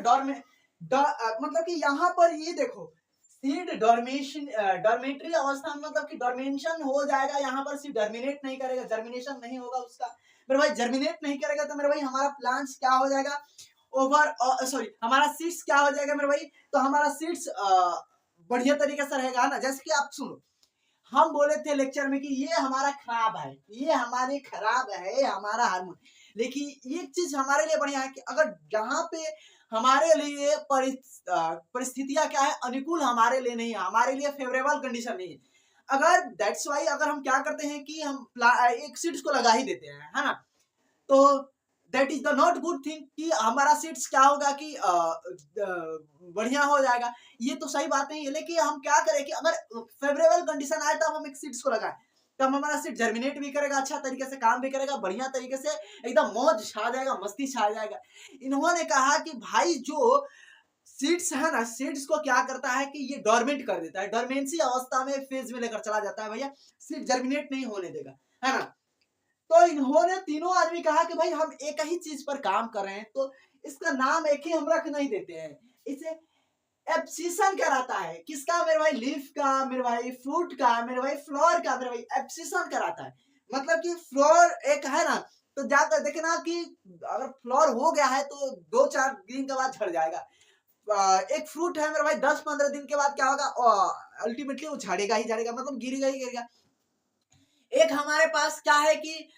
मतलब कि यहाँ पर ये देखो, सीड डोरमेशन डोरमेंट्री अवस्था में मतलब कि डोरमेंशन हो जाएगा, यहाँ पर सीड डर्मिनेट नहीं करेगा, जर्मिनेशन नहीं होगा उसका मेरे भाई, जर्मिनेट नहीं करेगा तो मेरे भाई हमारा प्लांट्स क्या हो जाएगा, ओवर सॉरी हमारा सीड्स क्या हो जाएगा मेरे भाई, तो हमारा सीड्स बढ़िया तरीके से रहेगा ना। जैसे कि आप सुनो, हम बोले थे लेक्चर में कि ये हमारा खराब है, ये हमारे खराब है हमारा हार्मोन, लेकिन ये चीज हमारे लिए बढ़िया है कि अगर जहाँ पे हमारे लिए परिस्थितियां क्या है, अनुकूल हमारे लिए नहीं है, हमारे लिए फेवरेबल कंडीशन नहीं है, अगर दैट्स वाई अगर हम क्या करते हैं कि हम एक सीड्स को लगा ही देते हैं है ना। तो that is the not good thing कि हमारा सीड्स क्या होगा कि बढ़िया हो जाएगा। ये तो सही बात नहीं है, लेकिन हम क्या करें कि अगर फेवरेबल कंडीशन आए तब हम एक सीड्स को लगाएं, तब हमारा सीड जर्मिनेट भी करेगा, अच्छा तरीके से काम भी करेगा, बढ़िया तरीके से एकदम मौज छा जाएगा, मस्ती छा जाएगा। इन्होंने कहा कि भाई जो सीड्स है ना, सीड्स को क्या करता है कि ये डोरमेंट कर देता है, डोरमेंसी अवस्था में फेज में लेकर चला जाता है भैया, सीड जर्मिनेट नहीं होने देगा, है ना। तो इन्होंने तीनों आदमी कहा कि भाई हम एक ही चीज पर काम कर रहे हैं, तो इसका नाम एक ही हम रख नहीं देते हैं, इसे एब्सिशन कराता है। किसका मेरे भाई? लीफ का, मेरे भाई फ्रूट का, मेरे भाई फ्लोर का, मेरे भाई एब्सिशन कराता है। मतलब कि फ्लोर एक है ना, तो जाकर देखना कि अगर फ्लोर हो गया है तो 2-4 दिन के बाद झड़ जाएगा। एक फ्रूट है मेरे भाई, 10-15 दिन के बाद क्या होगा, अल्टीमेटली वो झड़ेगा ही झड़ेगा, मतलब गिरेगा ही गिरेगा। एक हमारे पास क्या है कि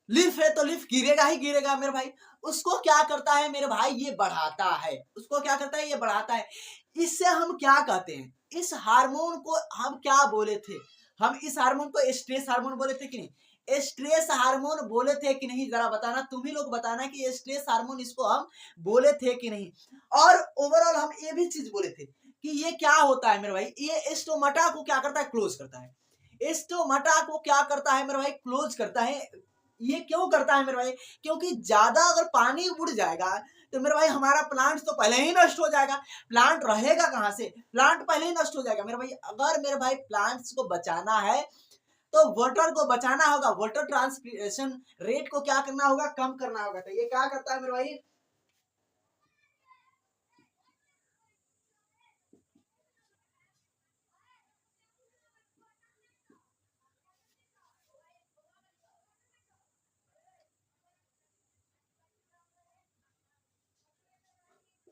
लीफ है, तो लीफ गिरेगा ही गिरेगा मेरे भाई। उसको क्या करता है मेरे भाई? ये बढ़ाता है। उसको क्या करता है? ये बढ़ाता है। इससे हम क्या कहते हैं? इस हार्मोन को हम क्या बोले थे? हम इस हार्मोन को स्ट्रेस हार्मोन बोले थे कि नहीं? स्ट्रेस हार्मोन बोले थे कि नहीं? जरा बताना, तुम ही लोग बताना कि स्ट्रेस हार्मोन इसको हम बोले थे कि नहीं। और ओवरऑल हम ये भी चीज बोले थे कि ये क्या होता है मेरे भाई, ये स्टोमाटा को क्या करता है? क्लोज करता है। स्टोमाटा को क्या करता है मेरे भाई? क्लोज करता है। ये क्यों करता है मेरे भाई? क्योंकि ज्यादा अगर पानी उड़ जाएगा तो मेरे भाई हमारा प्लांट तो पहले ही नष्ट हो जाएगा। प्लांट रहेगा कहां से? प्लांट पहले ही नष्ट हो जाएगा मेरे भाई। अगर मेरे भाई प्लांट्स को बचाना है तो वाटर को बचाना होगा, वाटर ट्रांसपिरेशन रेट को क्या करना होगा? कम करना होगा। तो ये क्या करता है मेरे भाई?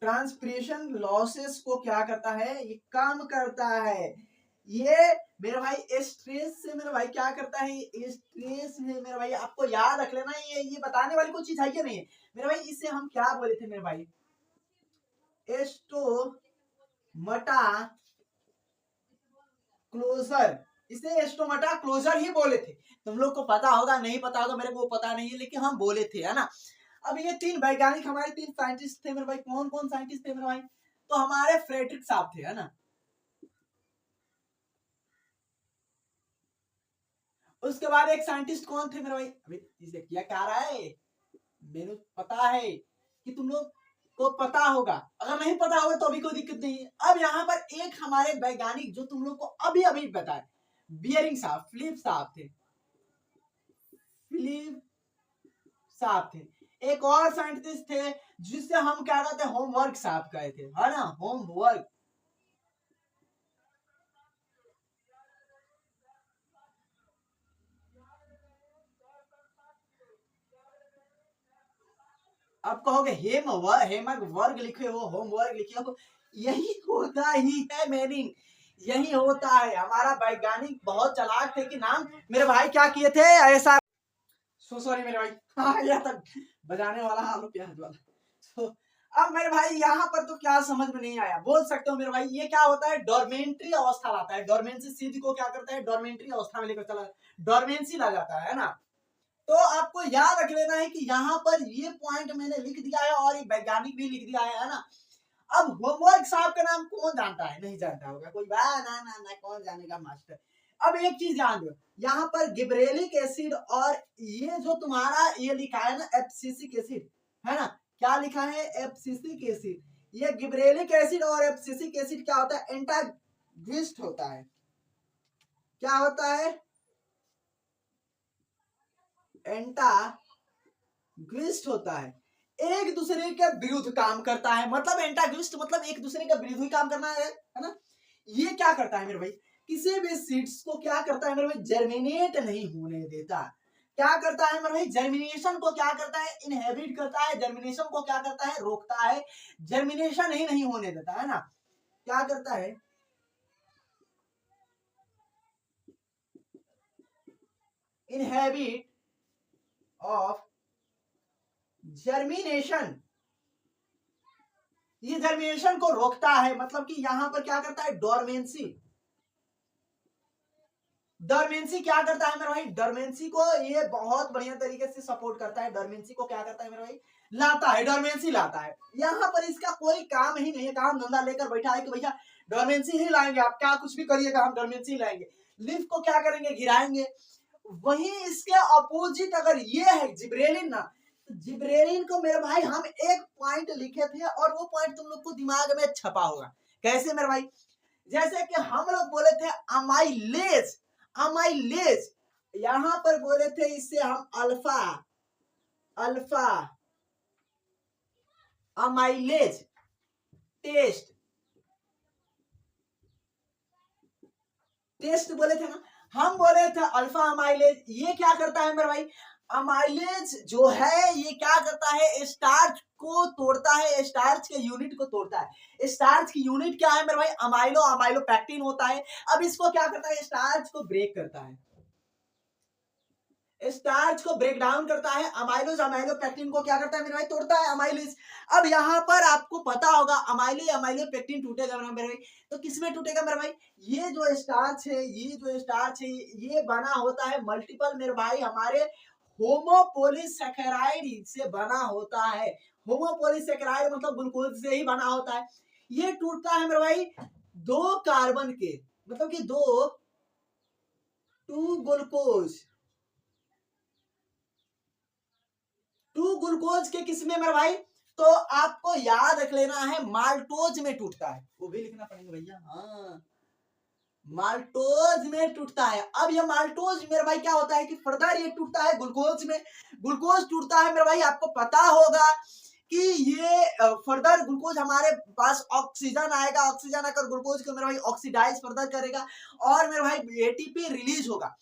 ट्रांसपिरेशन लॉसेस को क्या करता है? ये कम करता है। ये मेरे भाई स्ट्रेस से मेरे भाई क्या करता है? स्ट्रेस में मेरे भाई आपको याद रख लेना, ये बताने वाली कोई चीज है कि नहीं है मेरे भाई? इसे हम क्या बोले थे मेरे भाई? एस्टोमटा क्लोजर। इसे एस्टोमटा क्लोजर ही बोले थे। तुम लोग को पता होगा, नहीं पता होगा, मेरे को पता नहीं है, लेकिन हम बोले थे, है ना। अब ये तीन वैज्ञानिक हमारे, तीन साइंटिस्ट थे मेरे भाई। कौन कौन साइंटिस्ट थे मेरे भाई? तो हमारे फ्रेडरिक साहब थे, है ना। उसके बाद एक साइंटिस्ट कौन थे मेरे भाई? अभी इसे क्या कह रहा है, मेरे पता है कि तुम लोग को पता होगा, अगर नहीं पता होगा तो अभी कोई दिक्कत नहीं है। अब यहाँ पर एक हमारे वैज्ञानिक जो तुम लोग को अभी अभी बताए, बियरिंग साहब, फिलिप साहब थे, फिलिप साहब थे। एक और साइंटिस्ट थे जिससे हम क्या कहते हैं? होमवर्क साहब कहे थे, है ना, होमवर्क। आप कहोगे हेमक वर्ग लिखे हो, होमवर्क लिखे हो, यही होता ही है मीनिंग, यही होता है। हमारा वैज्ञानिक बहुत चालाक थे कि नाम मेरे भाई क्या किए थे ऐसा। सो सॉरी मेरे भाई, हाँ यह तक बजाने वाला आलू प्याज वाला। तो अब मेरे भाई यहाँ पर तो क्या समझ में नहीं आया, बोल सकते हो मेरे भाई? ये क्या होता है? डोरमेंट्री अवस्था लाता है। डोरमेंसी सीध को क्या करता है? डोरमेंट्री अवस्था में लेकर चला, डोरमेंसी ला जाता है ना। तो आपको याद रख लेना है कि यहाँ पर ये पॉइंट मैंने लिख दिया है और ये वैज्ञानिक भी लिख दिया है ना। अब होमवर्क साहब का नाम कौन जानता है? नहीं जानता होगा कोई, ना ना ना ना, कौन जानेगा मास्टर। अब एक चीज ध्यान दो, यहाँ पर गिबरेलिक एसिड और ये जो तुम्हारा ये लिखा है ना एब्सिसिक एसिड, है ना, क्या लिखा है? Abscisic acid. ये गिबरेलिक एसिड और एब्सिसिक एसिड क्या होता है? एंटागनिस्ट होता है। क्या होता है? एंटागनिस्ट होता है, एक दूसरे के विरुद्ध काम करता है। मतलब एंटागनिस्ट मतलब एक दूसरे के विरुद्ध ही काम करना है ना। ये क्या करता है मेरे भाई? किसी भी सीड्स को क्या करता है मेरे भाई? जर्मिनेट नहीं होने देता। क्या करता है मेरे भाई? जर्मिनेशन को क्या करता है? इनहेबिट करता है। जर्मिनेशन को क्या करता है? रोकता है। जर्मिनेशन ही नहीं होने देता, है ना। क्या करता है? Inhibit of germination. ये जर्मिनेशन को रोकता है, मतलब कि यहां पर क्या करता है? डोरमेंसी। डोरमेंसी क्या करता है मेरे भाई, डोरमेंसी को ये बहुत बढ़िया तरीके से सपोर्ट करता है। डोरमेंसी को क्या करता है मेरे भाई, लाता है, डोरमेंसी लाता है। यहाँ पर इसका कोई काम ही नहीं है, काम धंधा लेकर बैठा है कि भैया डोरमेंसी ही लाएंगे, आप क्या कुछ भी करिएगा हम डोरमेंसी लाएंगे। लीफ को क्या करेंगे, गिराएंगे। वहीं इसके अपोजिट अगर ये है जिब्रेलिन ना, तो जिब्रेलिन को मेरे भाई हम एक पॉइंट लिखे थे और वो पॉइंट तुम लोग को दिमाग में छपा होगा। कैसे मेरे भाई, जैसे कि हम लोग बोले थे अमाइलेज, अमाइलेज, यहां पर बोले थे इससे हम alpha, alpha amylase test, test बोले थे ना, हम बोले थे अल्फा अमाइलेज। ये क्या करता है मेरे भाई, अमाइलेज जो है ये क्या करता है, स्टार्च को तोड़ता है, स्टार्च के यूनिट को तोड़ता है। स्टार्च की यूनिट क्या है मेरे भाई, अमाइलो, अमाइलो पैक्टिन होता है। अब इसको क्या करता है, स्टार्च को ब्रेक करता है, स्टार्च को ब्रेक डाउन करता है। अमाइलोज अमाइलो पैक्टिन को क्या करता है मेरे भाई, तोड़ता है, अमाइलेज। अब यहाँ पर आपको पता होगा अमाइलो अमाइलो पैक्टिन टूटेगा मेरे भाई, तो किसमें टूटेगा मेरे भाई, ये जो स्टार्च है, ये जो स्टार्च है ये बना होता है मल्टीपल मेरे भाई हमारे होमोपोलीसैकेराइड से बना होता है। होमोपोलीसैकेराइड मतलब ग्लूकोज से ही बना होता है। ये टूटता है मेरे भाई दो कार्बन के, मतलब कि दो, टू ग्लूकोज, टू ग्लूकोज के किसमें मेरे भाई, तो आपको याद रख लेना है माल्टोज में टूटता है, वो भी लिखना पड़ेगा भैया। हाँ, माल्टोज में टूटता है। अब ये माल्टोज मेरे भाई क्या होता है कि फर्दर ये टूटता है ग्लूकोज में, ग्लूकोज टूटता है मेरे भाई, आपको पता होगा कि ये फर्दर ग्लूकोज हमारे पास ऑक्सीजन आएगा, ऑक्सीजन आकर ग्लूकोज को मेरे भाई ऑक्सीडाइज फर्दर करेगा और मेरे भाई एटीपी रिलीज होगा।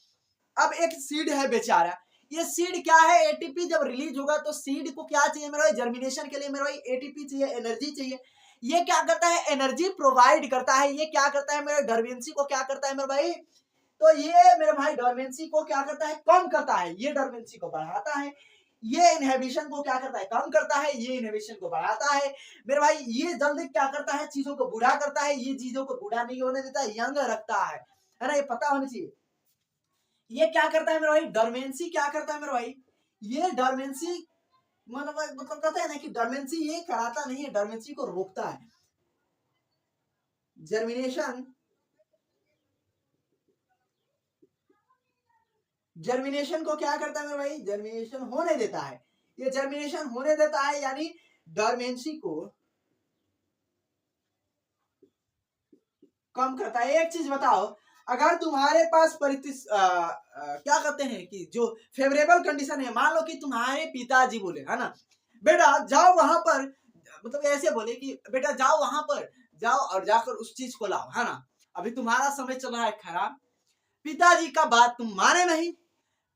अब एक सीड है बेचारा, ये सीड क्या है, एटीपी जब रिलीज होगा तो सीड को क्या चाहिए मेरे भाई, जर्मिनेशन के लिए मेरे भाई एटीपी चाहिए, एनर्जी चाहिए। ये क्या करता है, एनर्जी प्रोवाइड करता है। ये क्या करता है मेरे डोरमेंसी को क्या करता है मेरे भाई, तो ये मेरे भाई डोरमेंसी को क्या करता है, कम करता है, ये डोरमेंसी को बढ़ाता है। ये इनहिबिशन को क्या करता है, कम करता है, ये इनहिबिशन को बढ़ाता है मेरे भाई। ये जल्दी क्या करता है, चीजों को बूढ़ा करता है, ये चीजों को बूढ़ा नहीं होने देता, यंग रखता है ना, ये पता होना चाहिए। ये क्या करता है मेरे भाई, डोरमेंसी क्या करता है मेरे भाई, ये डोरमेंसी मतलब कहते हैं ना कि डोरमेंसी ये कराता नहीं है, डोरमेंसी को रोकता है। जर्मिनेशन, जर्मिनेशन को क्या करता है मेरे भाई, जर्मिनेशन होने देता है। ये जर्मिनेशन होने देता है यानी डोरमेंसी को कम करता है। एक चीज बताओ, अगर तुम्हारे पास क्या कहते हैं कि जो फेवरेबल कंडीशन है, मान लो कि तुम्हारे पिताजी बोले है ना, बेटा जाओ वहां पर, मतलब ऐसे बोले कि बेटा जाओ वहां पर, जाओ और जाकर उस चीज को लाओ, है ना। अभी तुम्हारा समय चल रहा है खराब, पिताजी का बात तुम माने नहीं,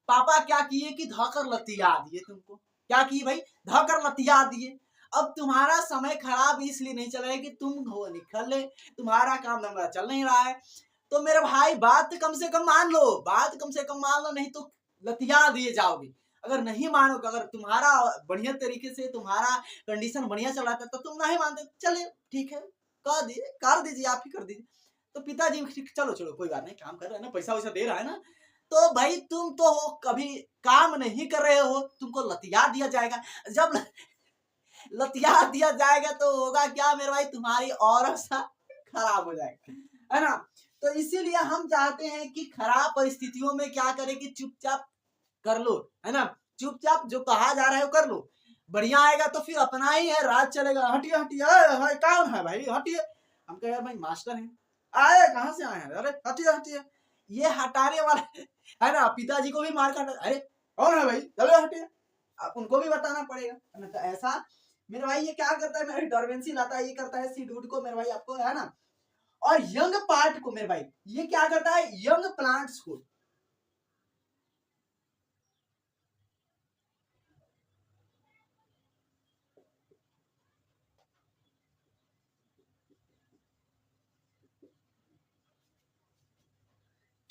पापा क्या किए कि धोकर लतिया दिए तुमको, क्या किए भाई, धोकर लतिया दिए। अब तुम्हारा समय खराब इसलिए नहीं चल रहा है कि तुम हो निकल ले, तुम्हारा काम धंधा चल नहीं रहा है, तो मेरे भाई बात कम से कम मान लो, बात कम से कम मान लो, नहीं तो लतिया दिए जाओगे। अगर नहीं मानोगे, अगर तुम्हारा बढ़िया तरीके से तुम्हारा कंडीशन बढ़िया चल रहा था तो तुम नहीं मानते, चले ठीक है कर दीजिए, आप ही कर दीजिए। तो पिताजी चलो चलो कोई बात नहीं, काम कर रहे हैं ना, पैसा वैसा दे रहा है ना, तो भाई तुम तो हो कभी काम नहीं कर रहे हो, तुमको लतिया दिया जाएगा। जब लतिया दिया जाएगा तो होगा क्या मेरे भाई, तुम्हारी और अवस्था खराब हो जाएगा, है ना। तो इसीलिए हम चाहते हैं कि खराब परिस्थितियों में क्या करें कि चुपचाप कर लो, है ना, चुपचाप जो कहा जा रहा है वो कर लो। बढ़िया आएगा तो फिर अपना ही है, राज चलेगा, हटिए हटिए कौन है भाई, हटिए। हम कहे भाई मास्टर हैं, आए कहाँ से आए हैं, अरे हटिए हटिए, ये हटाने वाला है ना, पिताजी को भी मार काट, अरे कौन है भाई, चलो हटिए, आप उनको भी बताना पड़ेगा, है ना। तो ऐसा मेरे भाई ये क्या करता है, मेरे डोरमेंसी लाता है, ये करता है सीड को मेरे भाई आपको, है ना। और यंग पार्ट को मेरे भाई ये क्या करता है, यंग प्लांट्स को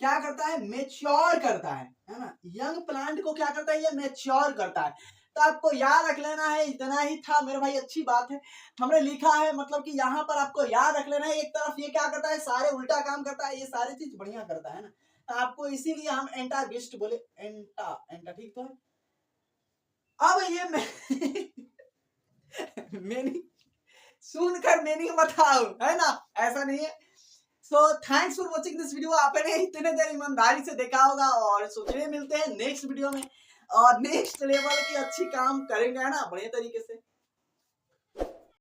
क्या करता है, मेच्योर करता है ना। यंग प्लांट को क्या करता है, ये मेच्योर करता है। तो आपको याद रख लेना है। इतना ही था मेरे भाई, अच्छी बात है। हमने लिखा है मतलब कि यहाँ पर आपको याद रख लेना है। एक तरफ ये क्या करता है, सारे उल्टा काम करता है, ये सारी चीज बढ़िया करता है ना, तो आपको इसीलिए हम एंटागिस्ट बोले। एंटा एंटा ठीक तो है। अब ये मैंने सुनकर मैंने बताओ है ना, ऐसा नहीं है। So thanks for watching this video. आपने इतने देर ईमानदारी से देखा होगा और सोचने मिलते हैं नेक्स्ट वीडियो में और नेक्स्ट लेवल की अच्छी काम करेंगे है ना, बढ़िया तरीके से।